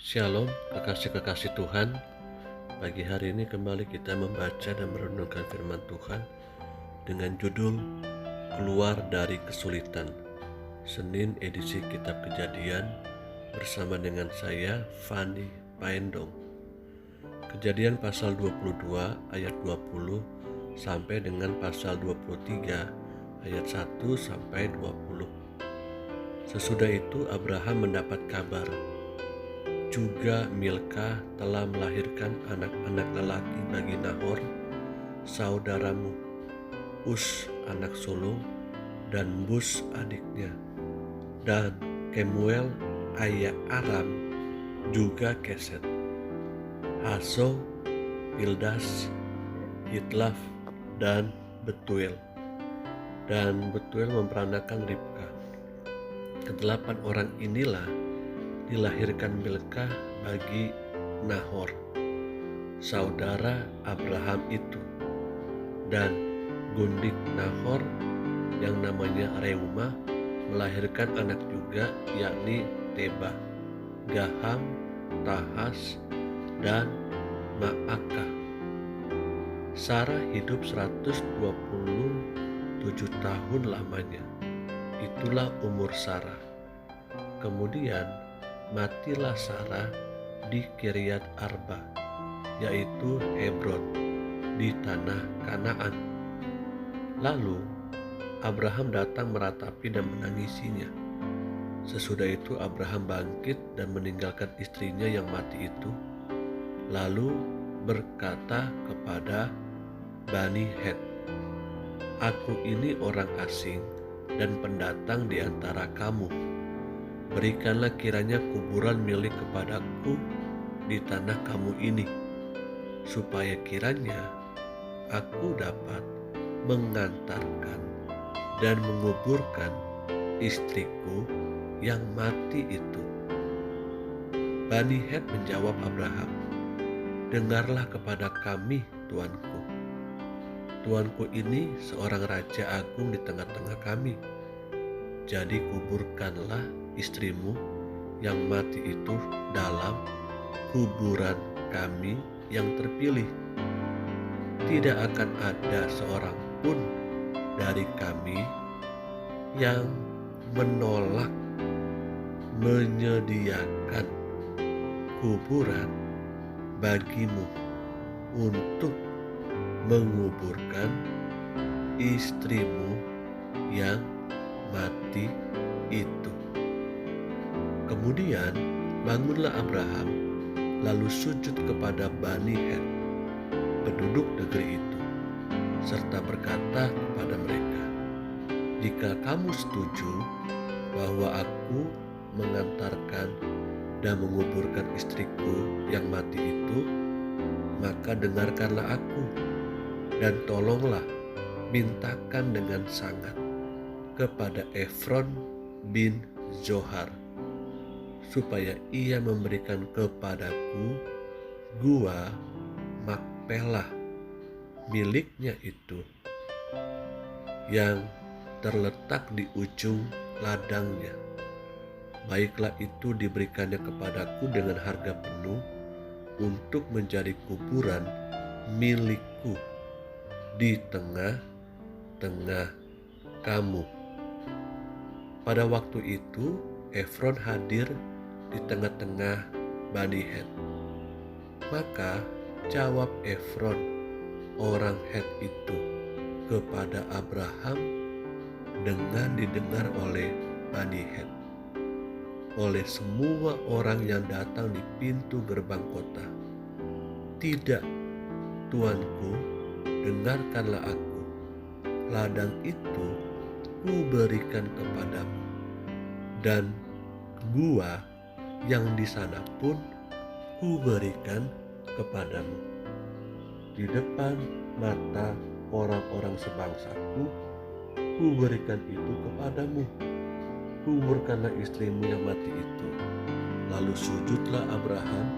Shalom, kekasih-kekasih Tuhan. Pagi hari ini kembali kita membaca dan merenungkan firman Tuhan dengan judul Keluar dari Kesulitan. Senin edisi Kitab Kejadian bersama dengan saya, Fani Paendong. Kejadian pasal 22 ayat 20 sampai dengan pasal 23 ayat 1 sampai 20. Sesudah itu Abraham mendapat kabar juga Milka telah melahirkan anak-anak lelaki bagi Nahor, saudaramu, Us anak sulung, dan Bus adiknya, dan Kemuel ayah Aram, juga Keset, Haso, Pildas, Hitlaf, dan Betuel. Dan Betuel memperanakan Ribka. Kedelapan orang inilah dilahirkan Milka bagi Nahor, saudara Abraham itu, dan gundik Nahor yang namanya Reuma melahirkan anak juga, yakni Teba, Gaham, Tahas, dan Maakah. Sarah hidup 127 tahun lamanya. Itulah umur Sarah. Kemudian matilah Sarah di Kiryat Arba, yaitu Hebron, di tanah Kanaan. Lalu Abraham datang meratapi dan menangisinya. Sesudah itu Abraham bangkit dan meninggalkan istrinya yang mati itu, lalu berkata kepada Bani Het, "Aku ini orang asing dan pendatang di antara kamu. Berikanlah kiranya kuburan milik kepadaku di tanah kamu ini, supaya kiranya aku dapat mengantarkan dan menguburkan istriku yang mati itu." Bani Het menjawab Abraham, "Dengarlah kepada kami, tuanku. Tuanku ini seorang raja agung di tengah-tengah kami. Jadi kuburkanlah istrimu yang mati itu dalam kuburan kami yang terpilih. Tidak akan ada seorang pun dari kami yang menolak menyediakan kuburan bagimu untuk menguburkan istrimu yang mati itu." Kemudian bangunlah Abraham, lalu sujud kepada Bani Het, penduduk negeri itu, serta berkata kepada mereka, "Jika kamu setuju bahwa aku mengantarkan dan menguburkan istriku yang mati itu, maka dengarkanlah aku, dan tolonglah mintakan dengan sangat kepada Efron bin Zohar, supaya ia memberikan kepadaku gua Makpelah miliknya itu, yang terletak di ujung ladangnya. Baiklah itu diberikannya kepadaku dengan harga penuh untuk menjadi kuburan milikku di tengah-tengah kamu." Pada waktu itu Efron hadir di tengah-tengah Bani Het. Maka jawab Efron orang Het itu kepada Abraham dengan didengar oleh Bani Het, oleh semua orang yang datang di pintu gerbang kota, "Tidak, tuanku, dengarkanlah aku. Ladang itu kuberikan kepadamu, dan gua yang di sana pun kuberikan kepadamu. Di depan mata orang-orang sebangsaku kuberikan itu kepadamu. Kuburkanlah istrimu yang mati itu." Lalu sujudlah Abraham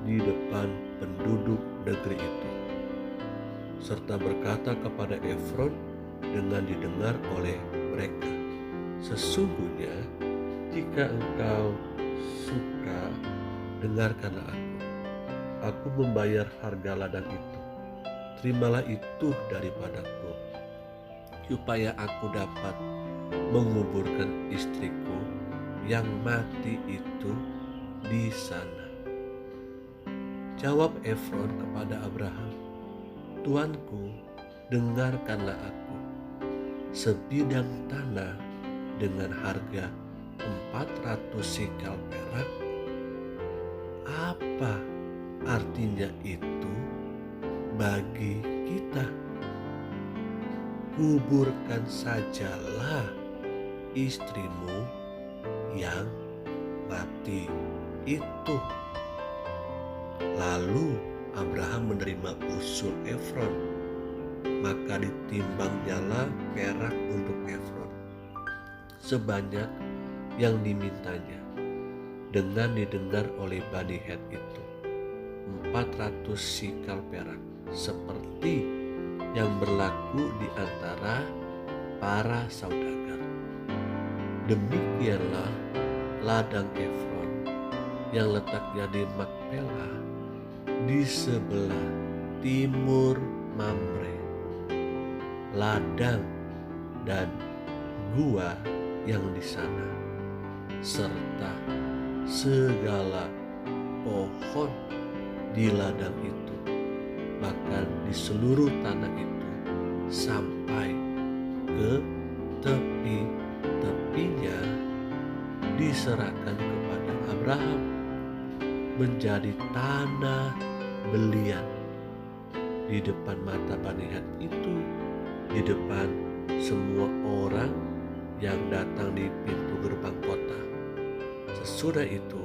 di depan penduduk negeri itu, serta berkata kepada Efron dengan didengar oleh mereka, "Sesungguhnya jika engkau suka dengarkanlah aku. Aku membayar harga ladang itu. Terimalah itu daripadaku, supaya aku dapat menguburkan istriku yang mati itu di sana." Jawab Efron kepada Abraham, "Tuanku, dengarkanlah aku. Sebidang tanah dengan harga 400 sikal perak, apa artinya itu bagi kita? Kuburkan sajalah istrimu yang mati itu." Lalu Abraham menerima usul Efron, maka ditimbangnyalah perak untuk Efron sebanyak yang dimintanya, dengan didengar oleh Bani Het itu 400 sikal perak, seperti yang berlaku di antara para saudagar. Demikianlah ladang Efron yang letaknya di Makpela di sebelah timur Mamre, ladang dan gua yang di sana, serta segala pohon di ladang itu, bahkan di seluruh tanah itu, sampai ke tepi-tepinya, diserahkan kepada Abraham menjadi tanah belian di depan mata Bani Het itu, di depan semua orang yang datang di pintu gerbang kota. Sesudah itu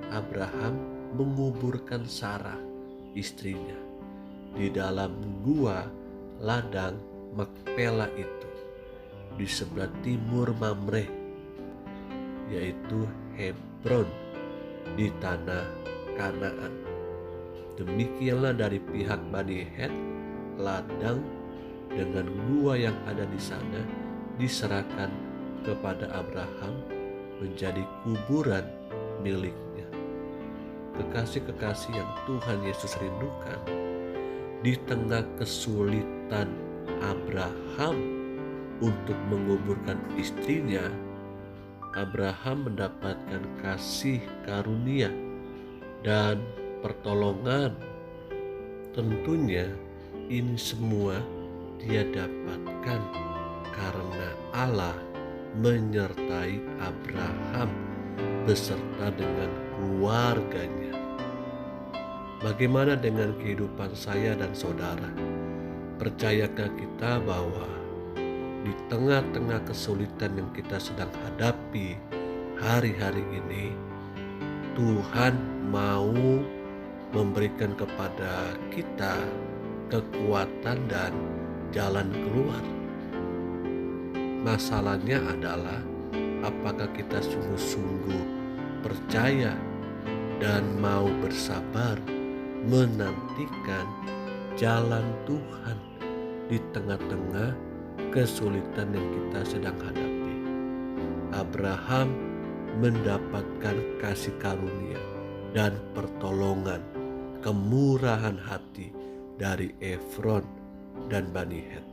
Abraham menguburkan Sarah istrinya di dalam gua ladang Makpela itu di sebelah timur Mamre, yaitu Hebron, di tanah Kanaan. Demikianlah dari pihak Bani Het, ladang dengan gua yang ada di sana diserahkan kepada Abraham menjadi kuburan miliknya. Kekasih-kekasih yang Tuhan Yesus rindukan, di tengah kesulitan Abraham untuk menguburkan istrinya, Abraham mendapatkan kasih karunia dan pertolongan. Tentunya ini semua dia dapatkan karena Allah menyertai Abraham beserta dengan keluarganya. Bagaimana dengan kehidupan saya dan saudara? Percayakah kita bahwa di tengah-tengah kesulitan yang kita sedang hadapi hari-hari ini, Tuhan mau memberikan kepada kita kekuatan dan jalan keluar? Masalahnya adalah apakah kita sungguh-sungguh percaya dan mau bersabar menantikan jalan Tuhan di tengah-tengah kesulitan yang kita sedang hadapi. Abraham mendapatkan kasih karunia dan pertolongan, kemurahan hati dari Efron dan Bani Het.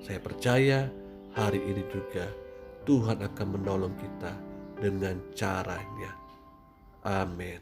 Saya percaya hari ini juga Tuhan akan menolong kita dengan caranya. Amin.